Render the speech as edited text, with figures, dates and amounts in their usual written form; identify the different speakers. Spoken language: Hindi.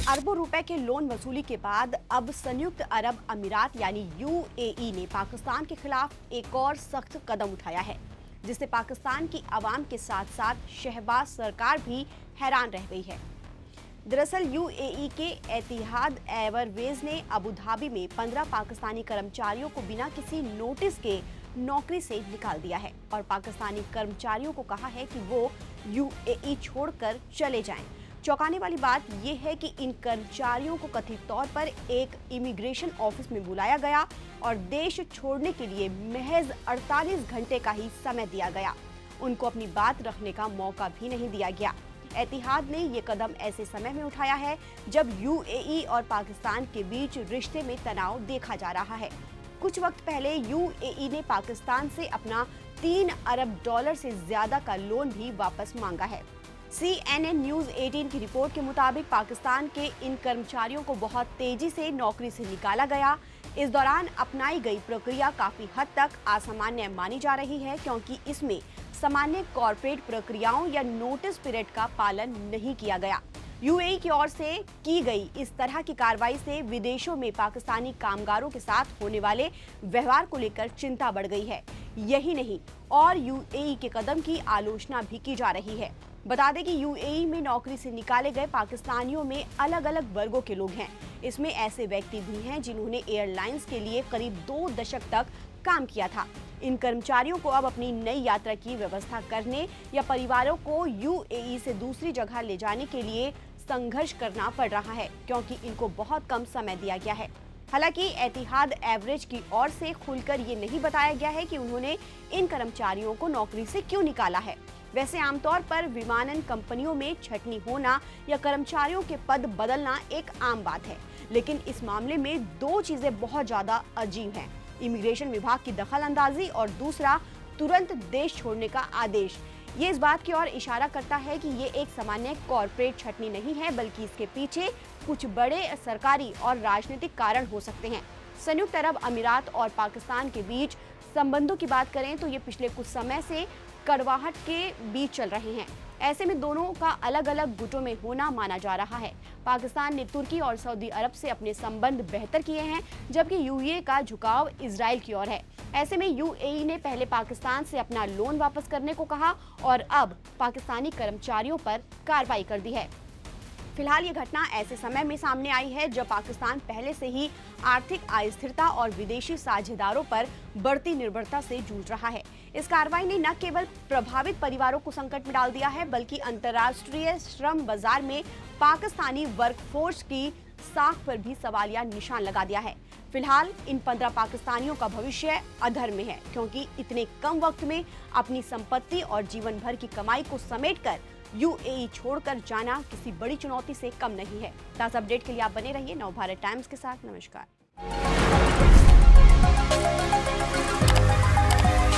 Speaker 1: अरबों रुपए के लोन वसूली के बाद अब संयुक्त अरब अमीरात यानी यूएई ने पाकिस्तान के खिलाफ एक और सख्त कदम उठाया है, जिससे पाकिस्तान की आवाम के साथ साथ शहबाज सरकार भी हैरान रह गई है। दरअसल यूएई के एतिहाद एयरवेज ने अबू धाबी में 15 पाकिस्तानी कर्मचारियों को बिना किसी नोटिस के नौकरी से निकाल दिया है और पाकिस्तानी कर्मचारियों को कहा है कि वो यूएई छोड़कर चले जाएं। चौंकाने वाली बात यह है कि इन कर्मचारियों को कथित तौर पर एक इमिग्रेशन ऑफिस में बुलाया गया और देश छोड़ने के लिए महज 48 घंटे का ही समय दिया गया। उनको अपनी बात रखने का मौका भी नहीं दिया गया। एतिहाद ने ये कदम ऐसे समय में उठाया है जब यूएई और पाकिस्तान के बीच रिश्ते में तनाव देखा जा रहा है। कुछ वक्त पहले यूएई ने पाकिस्तान से अपना 3 अरब डॉलर से ज्यादा का लोन भी वापस मांगा है। CNN न्यूज 18 की रिपोर्ट के मुताबिक पाकिस्तान के इन कर्मचारियों को बहुत तेजी से नौकरी से निकाला गया। इस दौरान अपनाई गई प्रक्रिया काफी हद तक असामान्य मानी जा रही है, क्योंकि इसमें सामान्य कॉर्पोरेट प्रक्रियाओं या नोटिस पीरियड का पालन नहीं किया गया। यूएई की ओर से की गई इस तरह की कार्रवाई से विदेशों में पाकिस्तानी कामगारों के साथ होने वाले व्यवहार को लेकर चिंता बढ़ गई है। यही नहीं, और यूएई के कदम की आलोचना भी की जा रही है। बता दें कि यूएई में नौकरी से निकाले गए पाकिस्तानियों में अलग अलग वर्गों के लोग हैं। इसमें ऐसे व्यक्ति भी हैं जिन्होंने एयरलाइंस के लिए करीब 2 दशक तक काम किया था। इन कर्मचारियों को अब अपनी नई यात्रा की व्यवस्था करने या परिवारों को यूएई से दूसरी जगह ले जाने के लिए संघर्ष करना पड़ रहा है, क्योंकि इनको बहुत कम समय दिया गया है। हालांकि एतिहाद एवरेज की ओर से खुलकर ये नहीं बताया गया है कि उन्होंने इन कर्मचारियों को नौकरी से क्यों निकाला है। वैसे आमतौर पर विमानन कंपनियों में छटनी होना या कर्मचारियों के पद बदलना एक आम बात है, लेकिन इस मामले में 2 चीजें बहुत ज्यादा अजीब हैं। इमिग्रेशन विभाग की दखल अंदाजी और दूसरा तुरंत देश छोड़ने का आदेश। ये इस बात की ओर इशारा करता है कि ये एक सामान्य कॉर्पोरेट छटनी नहीं है, बल्कि इसके पीछे कुछ बड़े सरकारी और राजनीतिक कारण हो सकते हैं। संयुक्त अरब अमीरात और पाकिस्तान के बीच संबंधों की बात करें तो ये पिछले कुछ समय से कड़वाहट के बीच चल रहे हैं। ऐसे में दोनों का अलग अलग गुटों में होना माना जा रहा है। पाकिस्तान ने तुर्की और सऊदी अरब से अपने संबंध बेहतर किए हैं, जबकि यूएई का झुकाव इजराइल की ओर है। ऐसे में यूएई ने पहले पाकिस्तान से अपना लोन वापस करने को कहा और अब पाकिस्तानी कर्मचारियों पर कार्रवाई कर दी है। फिलहाल ये घटना ऐसे समय में सामने आई है जब पाकिस्तान पहले से ही आर्थिक अस्थिरता और विदेशी साझेदारों पर बढ़ती निर्भरता से जूझ रहा है। इस कार्रवाई ने न केवल प्रभावित परिवारों को संकट में डाल दिया है, बल्कि अंतर्राष्ट्रीय श्रम बाजार में पाकिस्तानी वर्कफोर्स की साख पर भी सवालिया निशान लगा दिया है। फिलहाल इन 15 पाकिस्तानियों का भविष्य अधर में है, क्योंकि इतने कम वक्त में अपनी संपत्ति और जीवन भर की कमाई को समेटकर यूएई छोड़कर जाना किसी बड़ी चुनौती से कम नहीं है। ताज़ा अपडेट के लिए आप बने रहिए नवभारत टाइम्स के साथ। नमस्कार।